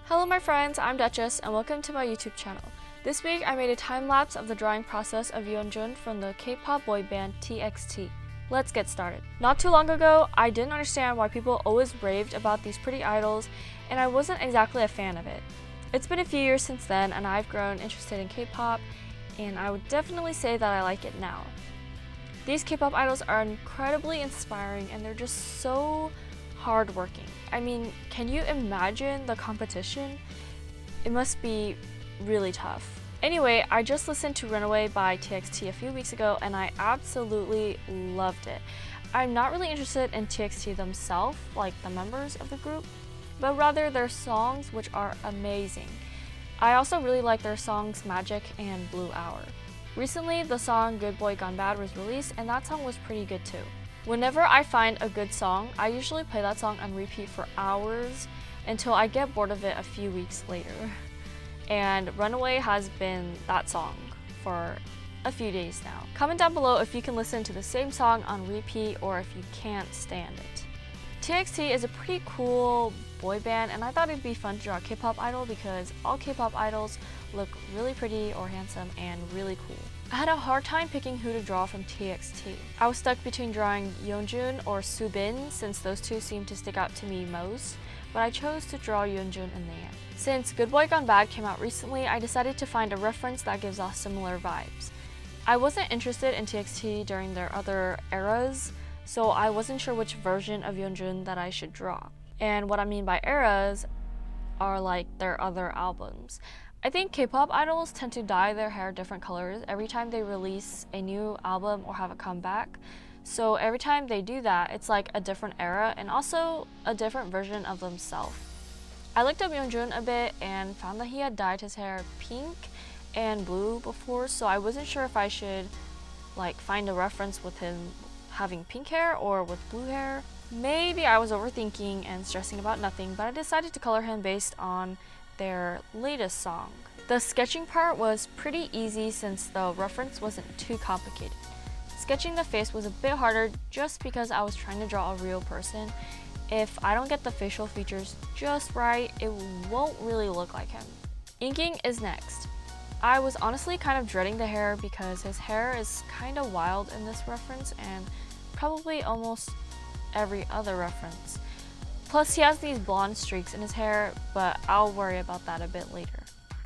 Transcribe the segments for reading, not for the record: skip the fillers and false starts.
Hello my friends, I'm Duchess and welcome to my YouTube channel. This week I made a time-lapse of the drawing process of Yeonjun from the K-pop boy band TXT. Let's get started. Not too long ago, I didn't understand why people always raved about these pretty idols, and I wasn't exactly a fan of it. It's been a few years since then and I've grown interested in K-pop, and I would definitely say that I like it now. These K-pop idols are incredibly inspiring and they're just so hardworking. I mean, can you imagine the competition? It must be really tough. Anyway, I just listened to Runaway by TXT a few weeks ago and I absolutely loved it. I'm not really interested in TXT themselves, like the members of the group, but rather their songs, which are amazing. I also really like their songs Magic and Blue Hour. Recently, the song Good Boy Gone Bad was released and that song was pretty good too. Whenever I find a good song, I usually play that song on repeat for hours until I get bored of it a few weeks later. And Runaway has been that song for a few days now. Comment down below if you can listen to the same song on repeat or if you can't stand it. TXT is a pretty cool boy band and I thought it'd be fun to draw a K-pop idol because all K-pop idols look really pretty or handsome and really cool. I had a hard time picking who to draw from TXT. I was stuck between drawing Yeonjun or Subin since those two seem to stick out to me most, but I chose to draw Yeonjun in the end. Since Good Boy Gone Bad came out recently, I decided to find a reference that gives off similar vibes. I wasn't interested in TXT during their other eras, so I wasn't sure which version of Yeonjun that I should draw. And what I mean by eras are like their other albums. I think K-pop idols tend to dye their hair different colors every time they release a new album or have a comeback. So every time they do that, it's like a different era and also a different version of themselves. I looked up Yeonjun a bit and found that he had dyed his hair pink and blue before, so I wasn't sure if I should find a reference with him having pink hair or with blue hair. Maybe I was overthinking and stressing about nothing, but I decided to color him based on their latest song. The sketching part was pretty easy since the reference wasn't too complicated. Sketching the face was a bit harder just because I was trying to draw a real person. If I don't get the facial features just right, it won't really look like him. Inking is next. I was honestly kind of dreading the hair because his hair is kind of wild in this reference and probably almost every other reference. Plus he has these blonde streaks in his hair, but I'll worry about that a bit later.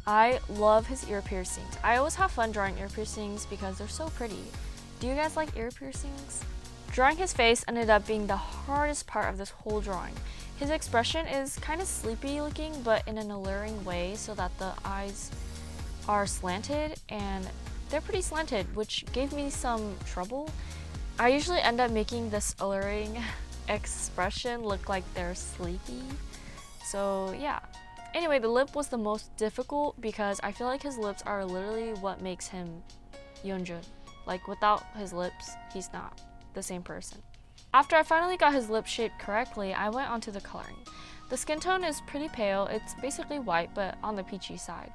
I love his ear piercings. I always have fun drawing ear piercings because they're so pretty. Do you guys like ear piercings? Drawing his face ended up being the hardest part of this whole drawing. His expression is kind of sleepy looking, but in an alluring way so that the eyes are slanted, and they're pretty slanted, which gave me some trouble. I usually end up making this alluring expression look like they're sleepy. So yeah. Anyway, the lip was the most difficult because I feel like his lips are literally what makes him Yeonjun. Like without his lips, he's not the same person. After I finally got his lip shaped correctly, I went on to the coloring. The skin tone is pretty pale. It's basically white, but on the peachy side.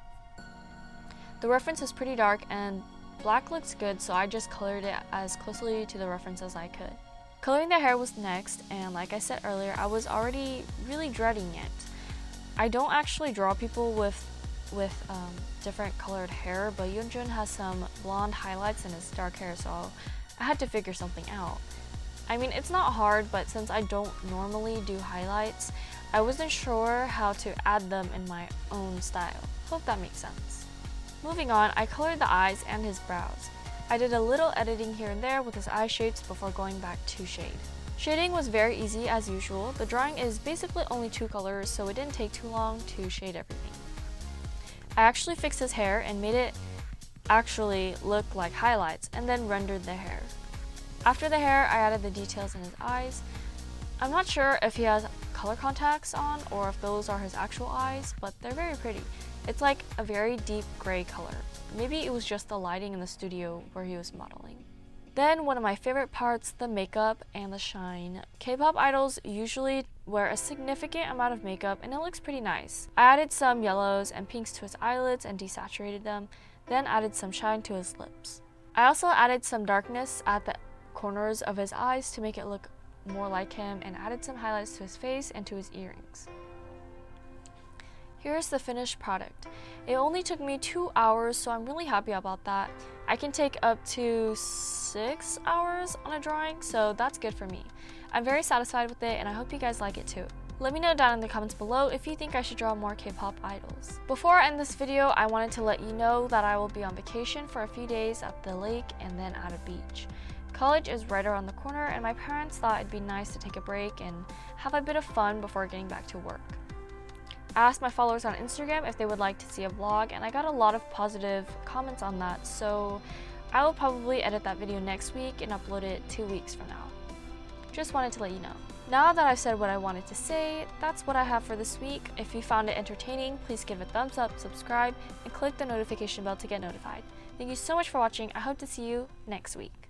The reference is pretty dark and black looks good, so I just colored it as closely to the reference as I could. Coloring the hair was next, and like I said earlier, I was already really dreading it. I don't actually draw people with different colored hair, but Yeonjun has some blonde highlights in his dark hair, so I had to figure something out. I mean, it's not hard, but since I don't normally do highlights, I wasn't sure how to add them in my own style. Hope that makes sense. Moving on, I colored the eyes and his brows. I did a little editing here and there with his eye shapes before going back to shade. Shading was very easy as usual. The drawing is basically only 2 colors, so it didn't take too long to shade everything. I actually fixed his hair and made it actually look like highlights and then rendered the hair. After the hair, I added the details in his eyes. I'm not sure if he has color contacts on or if those are his actual eyes, but they're very pretty. It's like a very deep gray color. Maybe it was just the lighting in the studio where he was modeling. Then one of my favorite parts, the makeup and the shine. K-pop idols usually wear a significant amount of makeup and it looks pretty nice. I added some yellows and pinks to his eyelids and desaturated them, then added some shine to his lips. I also added some darkness at the corners of his eyes to make it look more like him and added some highlights to his face and to his earrings. Here's the finished product. It only took me 2 hours, so I'm really happy about that. I can take up to 6 hours on a drawing, so that's good for me. I'm very satisfied with it, and I hope you guys like it too. Let me know down in the comments below if you think I should draw more K-pop idols. Before I end this video, I wanted to let you know that I will be on vacation for a few days at the lake and then at a beach. College is right around the corner, and my parents thought it'd be nice to take a break and have a bit of fun before getting back to work. I asked my followers on Instagram if they would like to see a vlog, and I got a lot of positive comments on that, so I will probably edit that video next week and upload it 2 weeks from now. Just wanted to let you know. Now that I've said what I wanted to say, that's what I have for this week. If you found it entertaining, please give it a thumbs up, subscribe, and click the notification bell to get notified. Thank you so much for watching. I hope to see you next week.